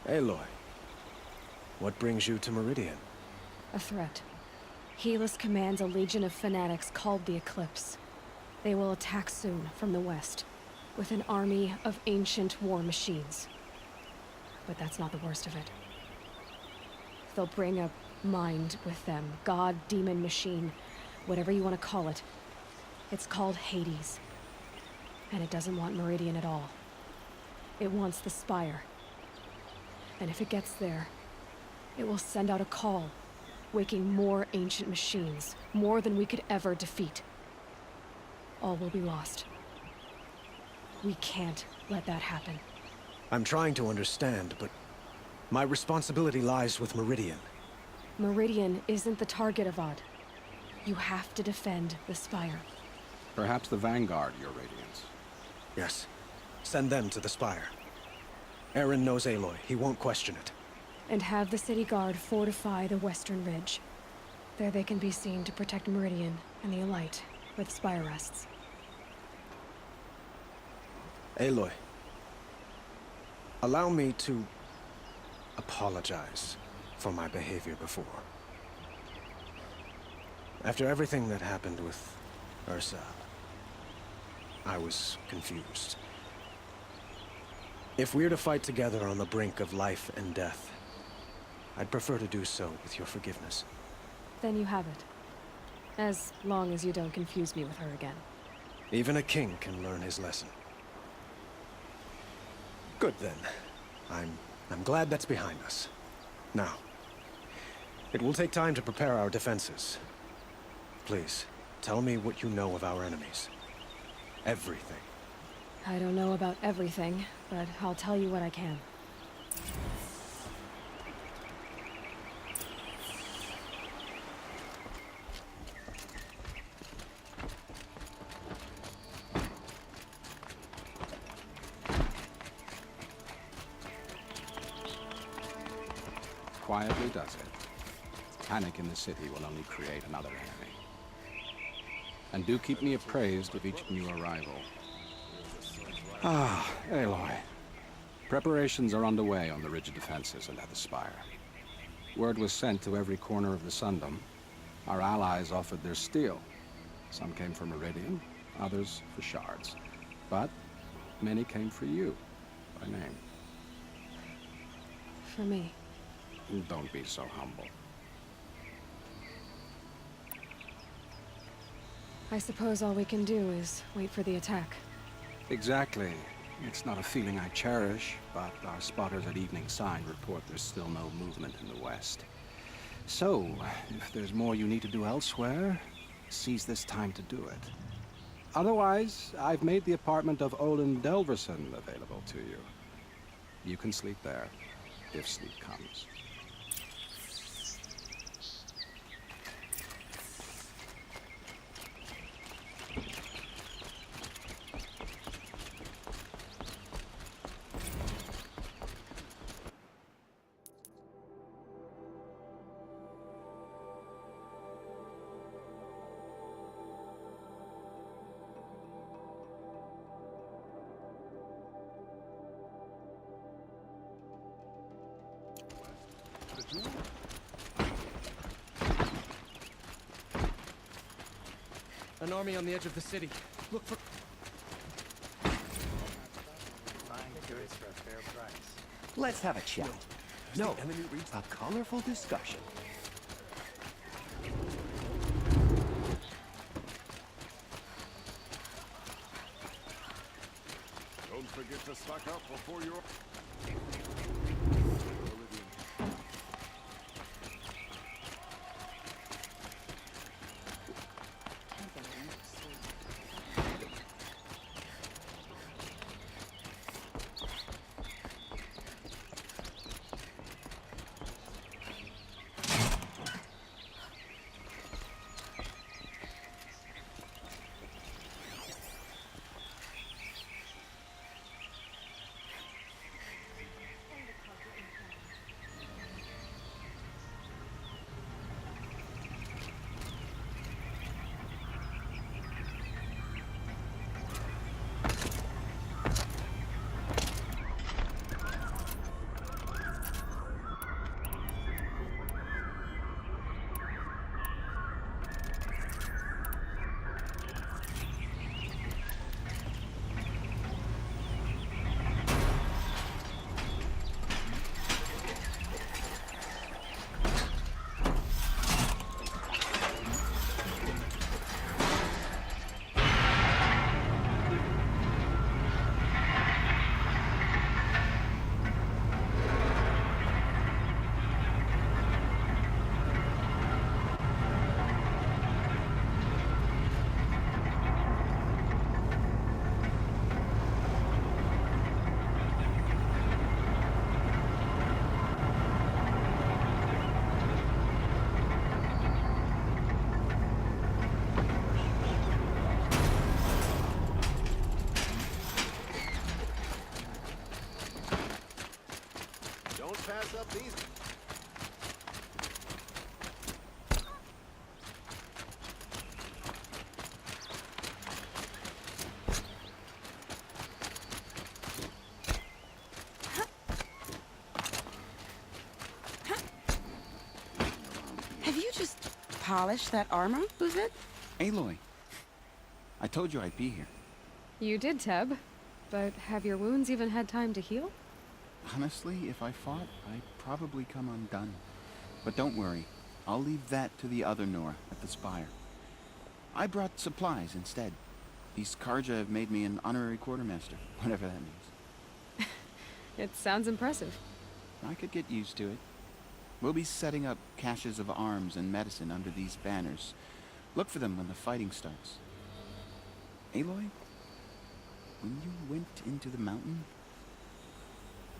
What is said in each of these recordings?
Aloy, what brings you to Meridian? A threat. Helis commands a legion of fanatics called the Eclipse. They will attack soon from the west, with an army of ancient war machines. But that's not the worst of it. They'll bring a mind with them, god, demon, machine, whatever you want to call it. It's called Hades. And it doesn't want Meridian at all. It wants the Spire. And if it gets there, it will send out a call, waking more ancient machines, more than we could ever defeat. All will be lost. We can't let that happen. I'm trying to understand, but my responsibility lies with Meridian. Meridian isn't the target, Avad. You have to defend the Spire. Perhaps the Vanguard, Your Radiance. Yes. Send them to the Spire. Eren knows Aloy. He won't question it. And have the city guard fortify the western ridge. There they can be seen to protect Meridian and the Elite, where the Spire rests. Aloy, allow me to apologize for my behavior before. After everything that happened with Ursa, I was confused. If we're to fight together on the brink of life and death, I'd prefer to do so with your forgiveness. Then you have it. As long as you don't confuse me with her again. Even a king can learn his lesson. Good then. I'm glad that's behind us. Now, it will take time to prepare our defenses. Please, tell me what you know of our enemies. Everything. I don't know about everything, but I'll tell you what I can. Quietly does it. Panic in the city will only create another enemy. And do keep me appraised of each new arrival. Ah, Aloy. Preparations are underway on the ridge of defenses and at the Spire. Word was sent to every corner of the Sundom. Our allies offered their steel. Some came for Meridian, others for shards. But many came for you, by name. For me. Don't be so humble. I suppose all we can do is wait for the attack. Exactly. It's not a feeling I cherish, but our spotters at Evening Sign report there's still no movement in the west. So, if there's more you need to do elsewhere, seize this time to do it. Otherwise, I've made the apartment of Olin Delverson available to you. You can sleep there, if sleep comes. An army on the edge of the city. Look for... Let's have a chat. No, a colorful discussion. Don't forget to stock up before you're... up these. Have you just polished that armor? Who's it? Aloy. I told you I'd be here. You did, Teb. But have your wounds even had time to heal? Honestly, if I fought, I'd probably come undone. But don't worry. I'll leave that to the other Nora at the Spire. I brought supplies instead. These Karja have made me an honorary quartermaster, whatever that means. It sounds impressive. I could get used to it. We'll be setting up caches of arms and medicine under these banners. Look for them when the fighting starts. Aloy, when you went into the mountain,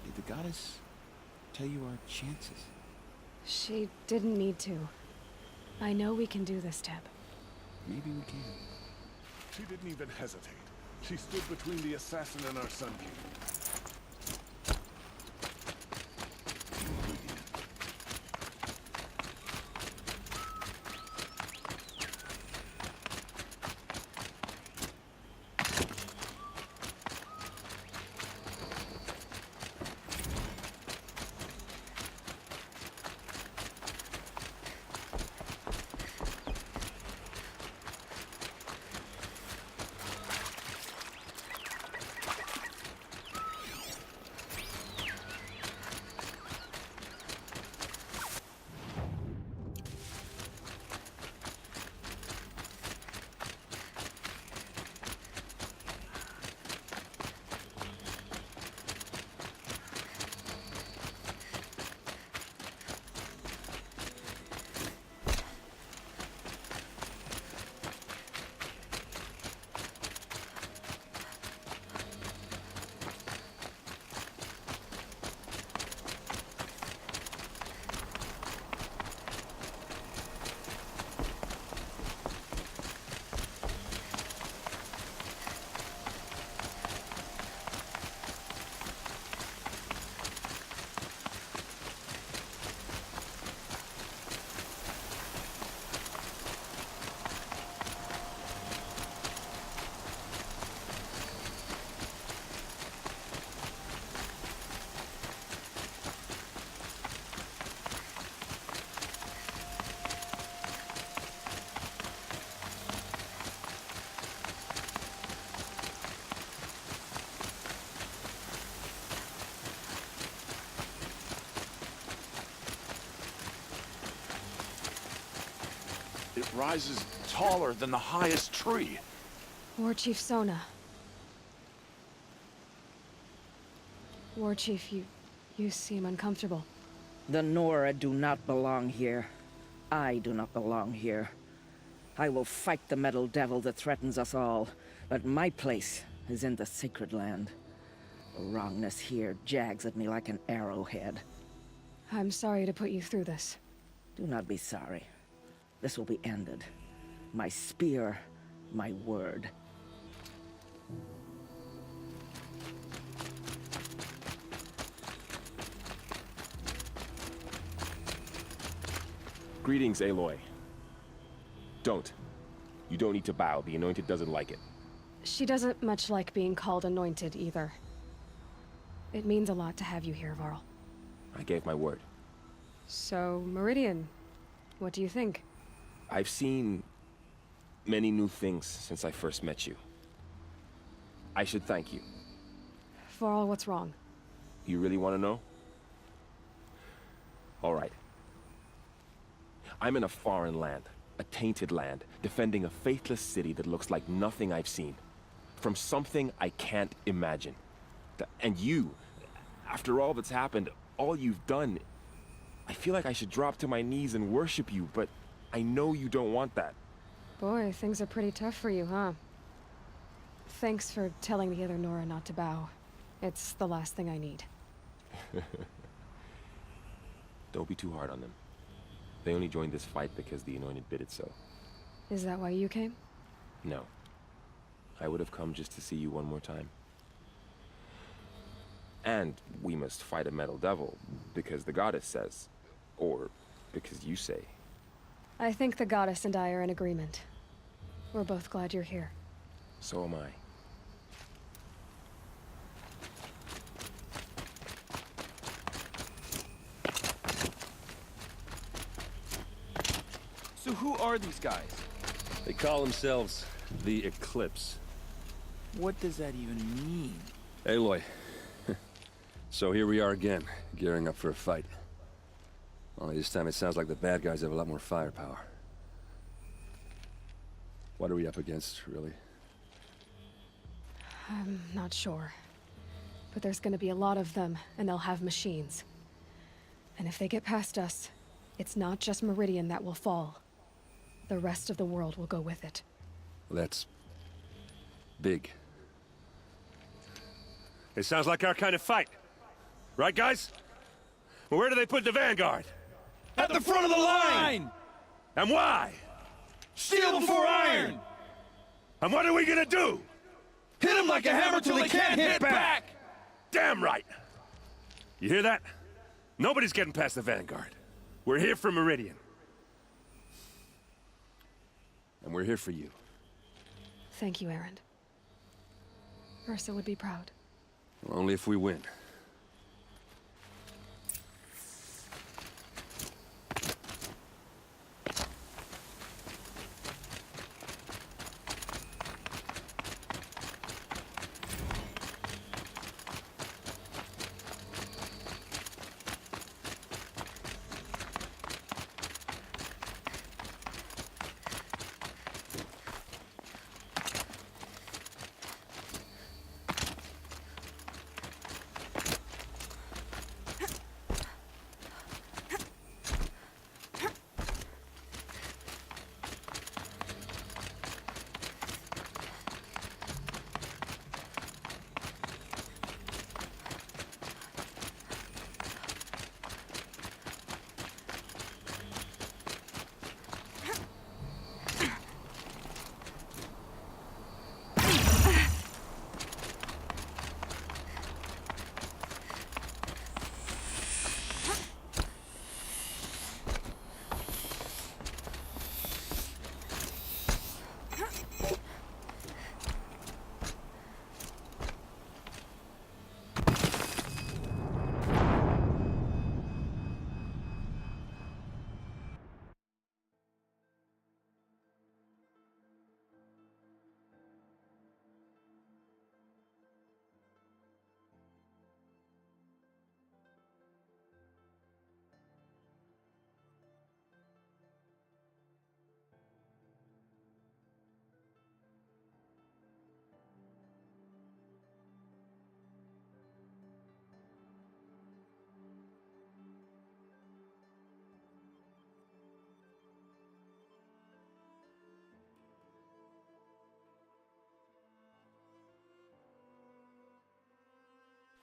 did the goddess tell you our chances? She didn't need to. I know we can do this, Teb. Maybe we can. She didn't even hesitate. She stood between the assassin and our Sun King. It rises taller than the highest tree. War Chief Sona. War Chief, you seem uncomfortable. The Nora do not belong here. I do not belong here. I will fight the metal devil that threatens us all, but my place is in the sacred land. The wrongness here jags at me like an arrowhead. I'm sorry to put you through this. Do not be sorry. This will be ended. My spear, my word. Greetings, Aloy. Don't. You don't need to bow. The Anointed doesn't like it. She doesn't much like being called anointed, either. It means a lot to have you here, Varl. I gave my word. So, Meridian, what do you think? I've seen many new things since I first met you. I should thank you. Varl, what's wrong? You really want to know? All right. I'm in a foreign land, a tainted land, defending a faithless city that looks like nothing I've seen. From something I can't imagine. And you, after all that's happened, all you've done, I feel like I should drop to my knees and worship you, but I know you don't want that. Boy, things are pretty tough for you, huh? Thanks for telling the other Nora not to bow. It's the last thing I need. Don't be too hard on them. They only joined this fight because the Anointed bid it so. Is that why you came? No. I would have come just to see you one more time. And we must fight a metal devil, because the goddess says. Or because you say. I think the goddess and I are in agreement. We're both glad you're here. So am I. So who are these guys? They call themselves the Eclipse. What does that even mean? Aloy. So here we are again, gearing up for a fight. Only this time it sounds like the bad guys have a lot more firepower. What are we up against, really? I'm not sure. But there's gonna be a lot of them, and they'll have machines. And if they get past us, it's not just Meridian that will fall. The rest of the world will go with it. Well, that's big. It sounds like our kind of fight. Right, guys? Well, where do they put the Vanguard? At the front of the line! And why? Steel before iron! And what are we gonna do? Hit them like a hammer till they can't hit back! Damn right! You hear that? Nobody's getting past the Vanguard. We're here for Meridian. And we're here for you. Thank you, Erend. Ursa would be proud. Well, only if we win.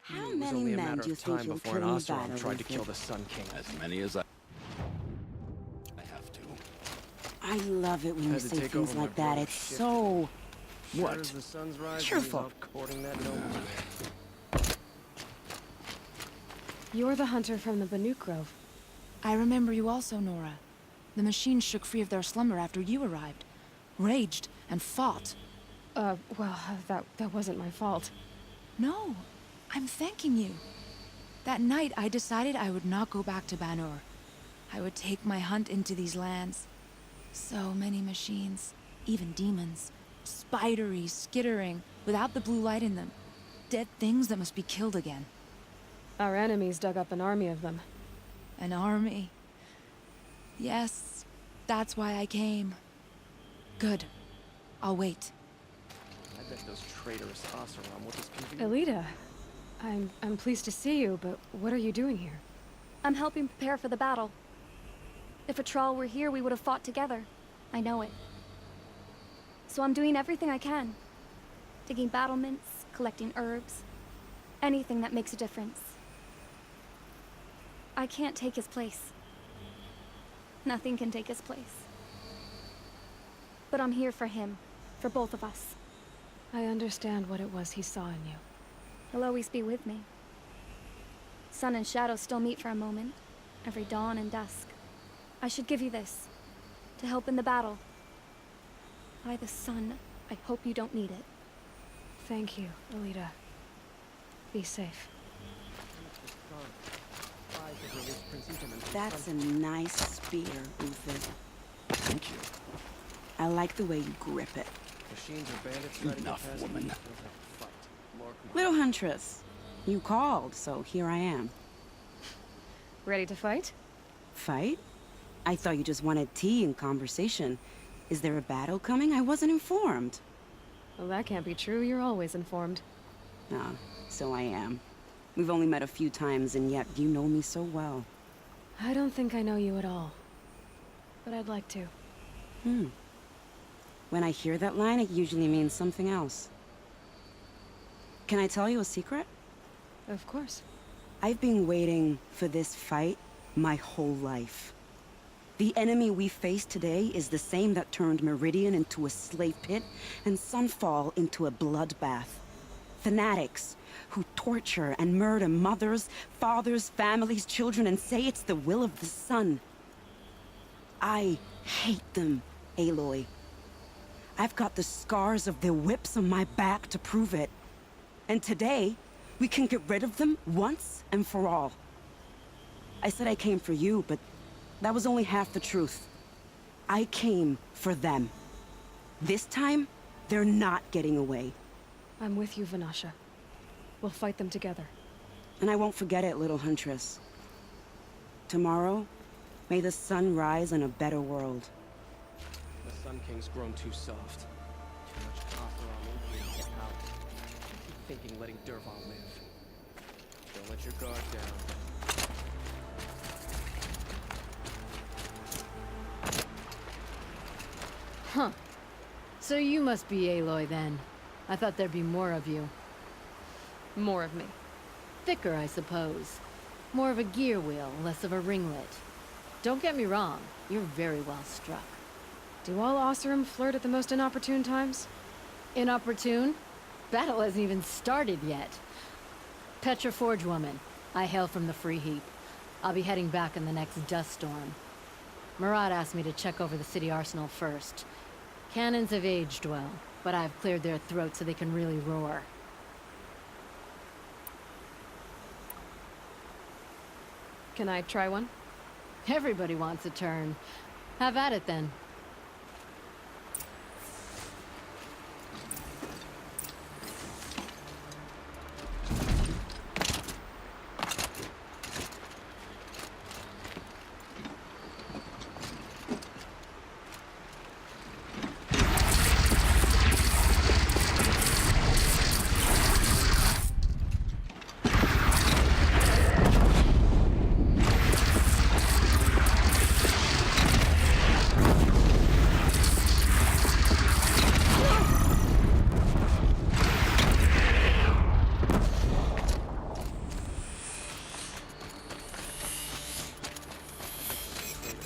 How It was many only a men matter do you of time think you'll before kill an in Oseram battle tried to with kill it? the Sun King. As many as I have to. I love it when you Had to say take things over my like that. brother's It's ship. so... Sure What? as the sun's rising, Cheerful. he's out courting that noble. You're the hunter from the Banuk Grove. I remember you also, Nora. The machines shook free of their slumber after you arrived. Raged and fought. Well, that wasn't my fault. No, I'm thanking you. That night, I decided I would not go back to Banur. I would take my hunt into these lands. So many machines, even demons. Spidery, skittering, without the blue light in them. Dead things that must be killed again. Our enemies dug up an army of them. An army. Yes, that's why I came. Good. I'll wait. I bet those traitorous Oseram will discontinue. Elita, I'm pleased to see you, but what are you doing here? I'm helping prepare for the battle. If Atral were here, we would have fought together. I know it. So I'm doing everything I can. Digging battlements, collecting herbs. Anything that makes a difference. I can't take his place. Nothing can take his place. But I'm here for him. For both of us. I understand what it was he saw in you. He'll always be with me. Sun and shadow still meet for a moment, every dawn and dusk. I should give you this, to help in the battle. By the sun, I hope you don't need it. Thank you, Alita. Be safe. That's a nice spear, Uther. Thank you. I like the way you grip it. Machines or bandits try to get Enough, past me. woman. Feels like a fight. More Little Huntress, you called, so here I am. Ready to fight? Fight? I thought you just wanted tea and conversation. Is there a battle coming? I wasn't informed. Well, that can't be true. You're always informed. Ah, so I am. We've only met a few times, and yet you know me so well. I don't think I know you at all. But I'd like to. When I hear that line, it usually means something else. Can I tell you a secret? Of course. I've been waiting for this fight my whole life. The enemy we face today is the same that turned Meridian into a slave pit and Sunfall into a bloodbath. Fanatics who torture and murder mothers, fathers, families, children, and say it's the will of the sun. I hate them, Aloy. I've got the scars of their whips on my back to prove it. And today, we can get rid of them once and for all. I said I came for you, but that was only half the truth. I came for them. This time, they're not getting away. I'm with you, Vanasha. We'll fight them together. And I won't forget it, little Huntress. Tomorrow, may the sun rise in a better world. The Sun King's grown too soft. Too much copper on me. Get out. I keep thinking letting Dervahl live. Don't let your guard down. Huh. So you must be Aloy then. I thought there'd be more of you. More of me. Thicker, I suppose. More of a gear wheel, less of a ringlet. Don't get me wrong, you're very well struck. Do all Oseram flirt at the most inopportune times? Inopportune? Battle hasn't even started yet. Petra Forge woman. I hail from the Free Heap. I'll be heading back in the next dust storm. Murad asked me to check over the city arsenal first. Cannons have aged well, but I've cleared their throats so they can really roar. Can I try one? Everybody wants a turn. Have at it then.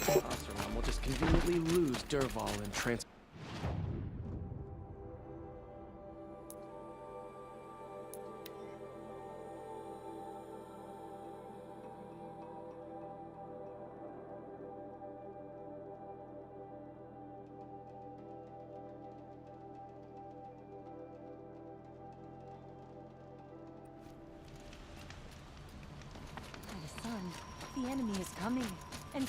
Oseram will just conveniently lose Dervahl and By the sun, the enemy is coming. And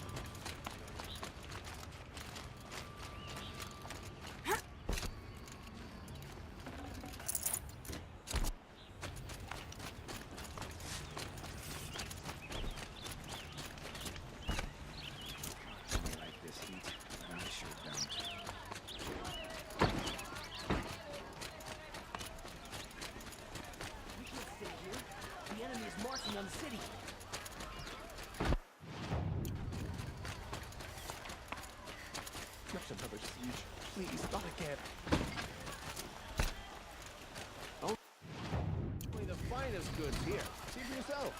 The enemy is marching on the city. Not another siege. Please, not again. Only the finest goods here. See for yourself.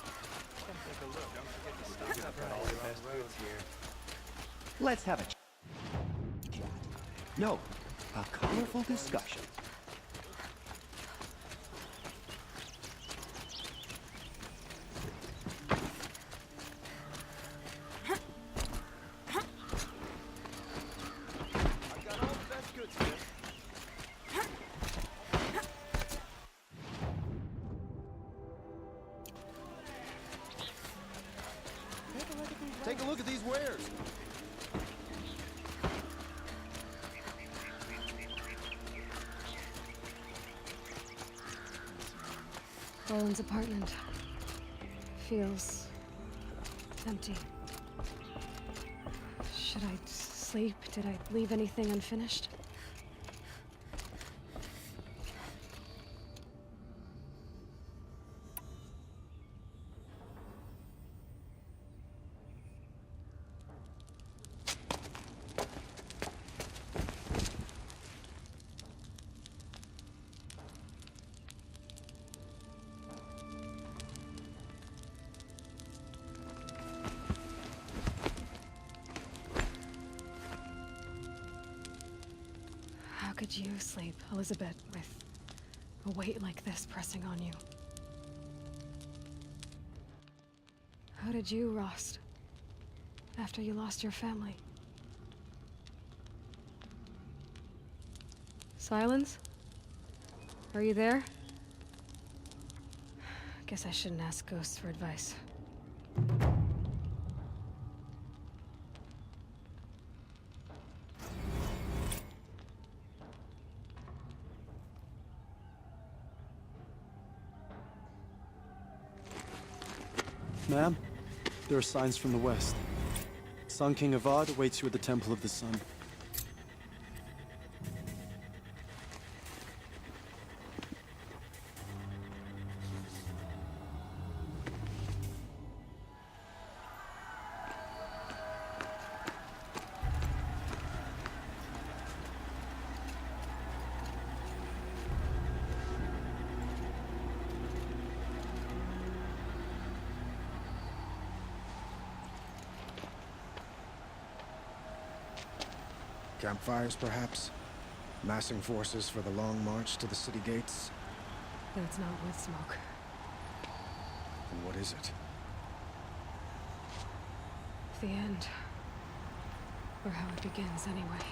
Come take a look. Don't forget to stock up on all the best goods here. Let's have a chat. No, a colorful discussion. Look at these wares. Roland's apartment feels empty. Should I sleep? Did I leave anything unfinished? How could you sleep, Elizabeth, with a weight like this pressing on you? How did you, Rost, after you lost your family? Silence? Are you there? Guess I shouldn't ask ghosts for advice. Ma'am, there are signs from the west. Sun King Avad awaits you at the Temple of the Sun. Campfires, perhaps? Massing forces for the long march to the city gates? Then it's not with smoke. And what is it? The end. Or how it begins, anyway.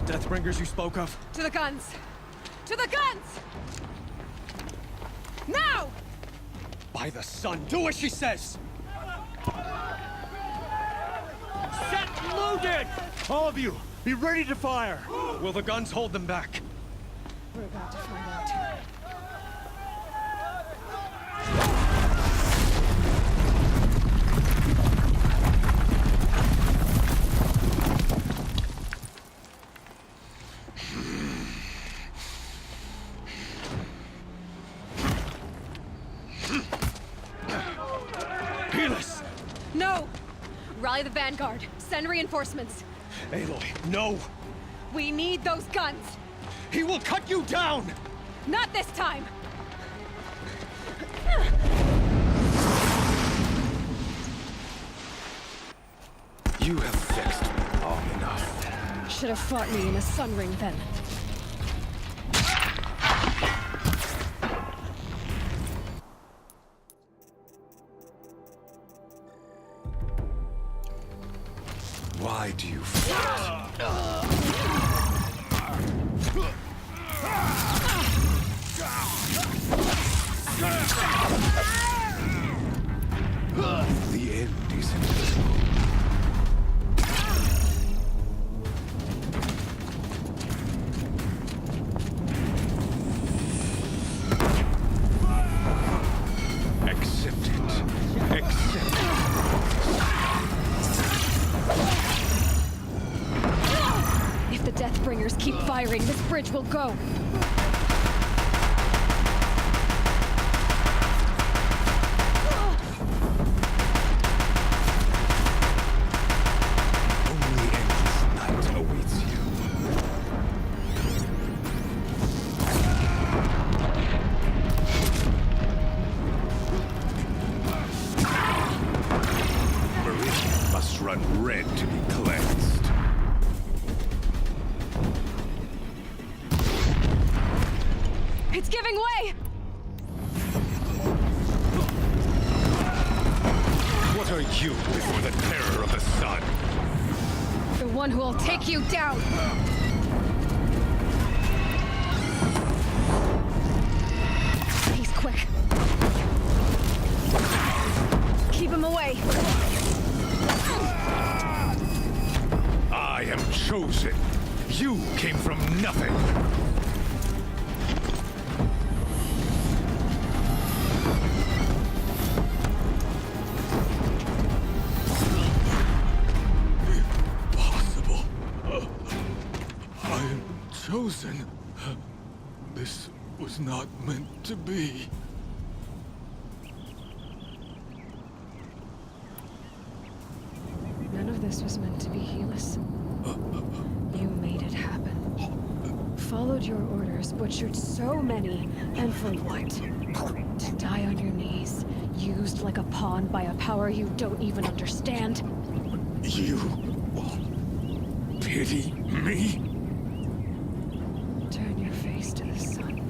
Deathbringers you spoke of? To the guns! To the guns! Now! By the sun, do as she says! Set loaded! All of you, be ready to fire! Will the guns hold them back? We're about to find out. No! Rally the vanguard. Send reinforcements. Aloy, no! We need those guns! He will cut you down! Not this time! You have vexed me long enough. Should have fought me in a sun ring then. Why do you fight? The end is invisible. Accept it. Accept it. If the Deathbringers keep firing, this bridge will go. Only endless night awaits you. It's giving way! What are you before the terror of the sun? The one who will take you down! He's quick. Keep him away. I am chosen. You came from nothing. Impossible. I am chosen. This was not meant to be. None of this was meant to be, Helis. You made it happen. Followed your orders, butchered so many, and for what? To die on your knees, used like a pawn by a power you don't even understand. You pity me? Turn your face to the sun.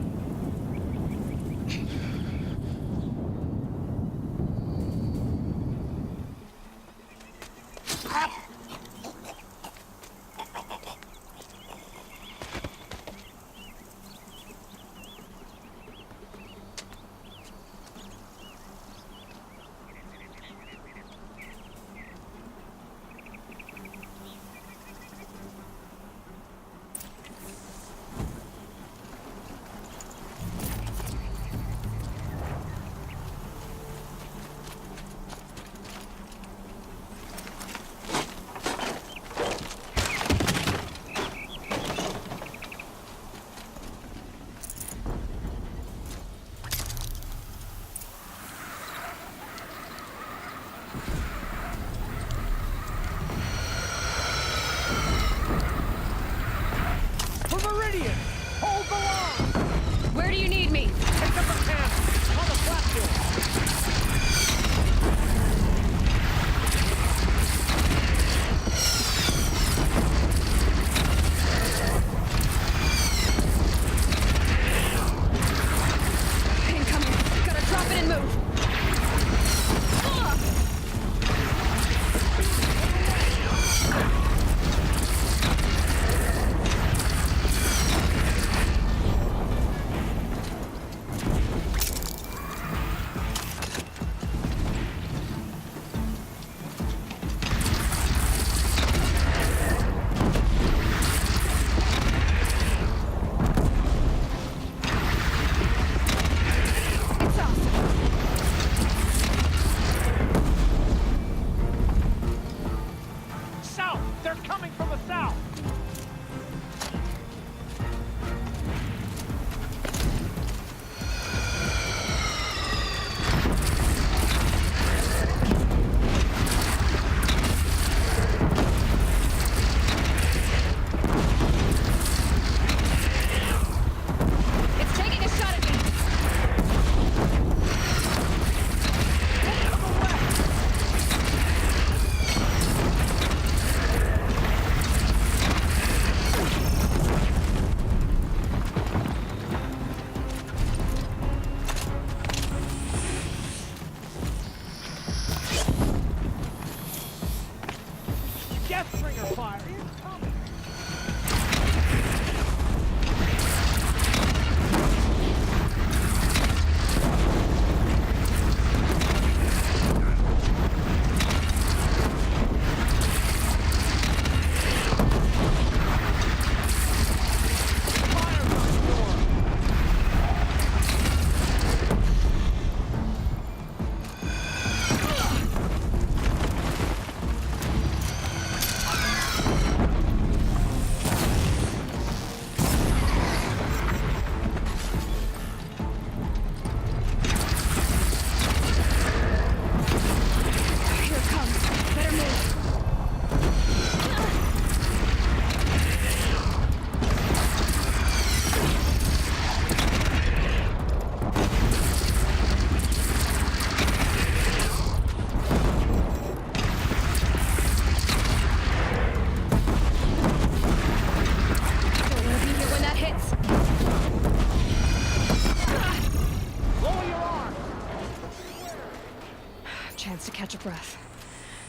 chance to catch a breath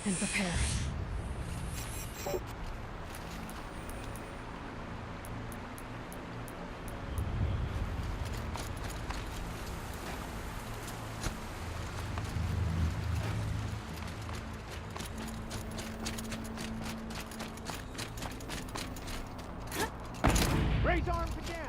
and prepare. Raise arms again!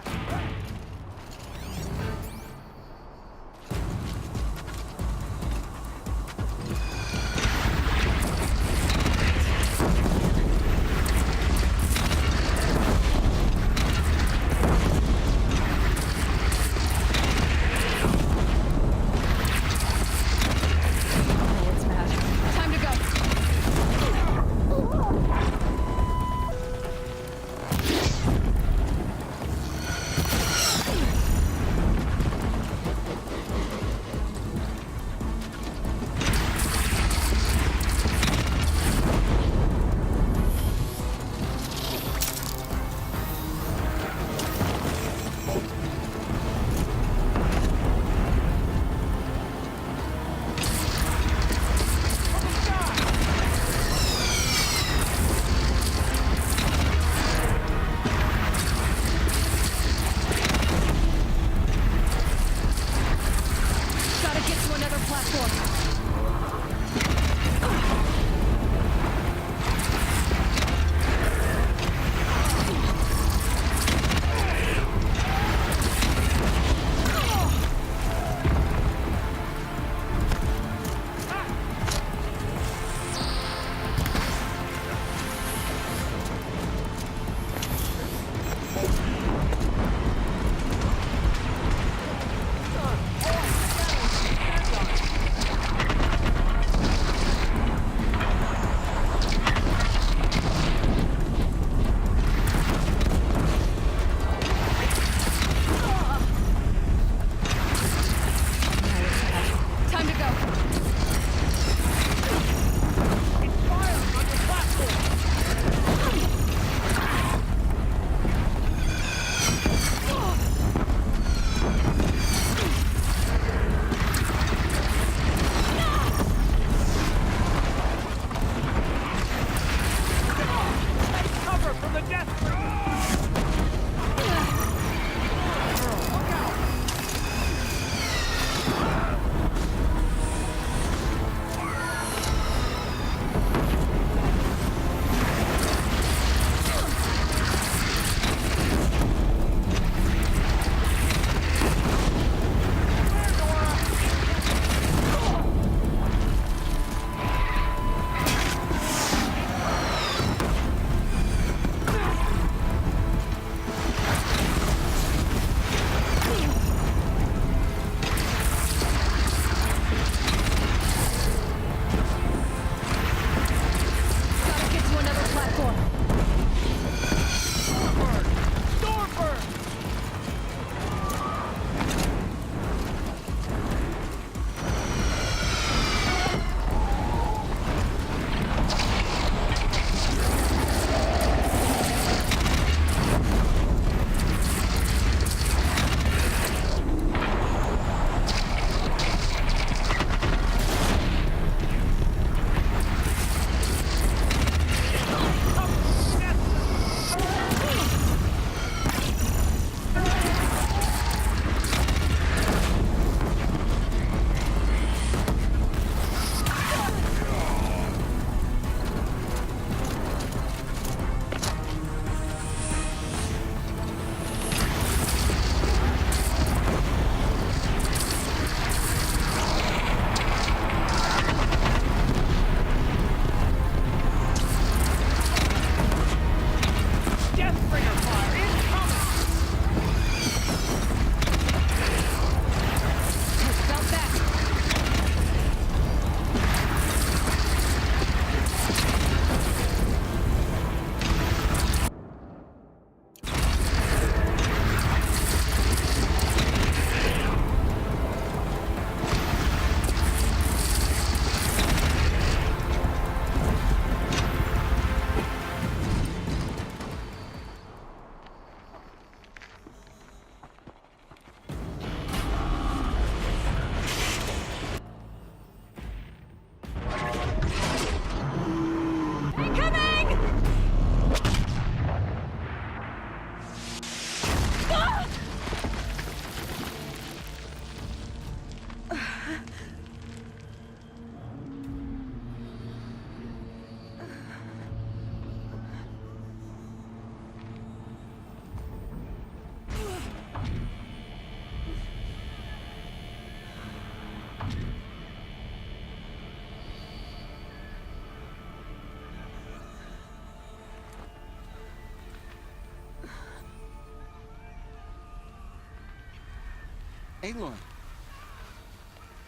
Aloy!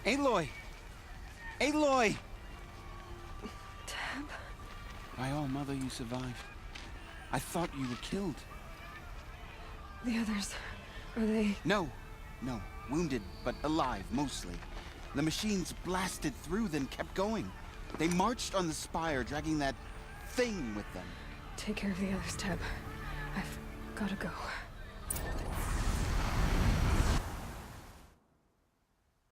Aloy! Aloy! Tab? By all, Mother, you survived. I thought you were killed. The others, are they... No. Wounded, but alive, mostly. The machines blasted through, then kept going. They marched on the spire, dragging that thing with them. Take care of the others, Tab. I've gotta go.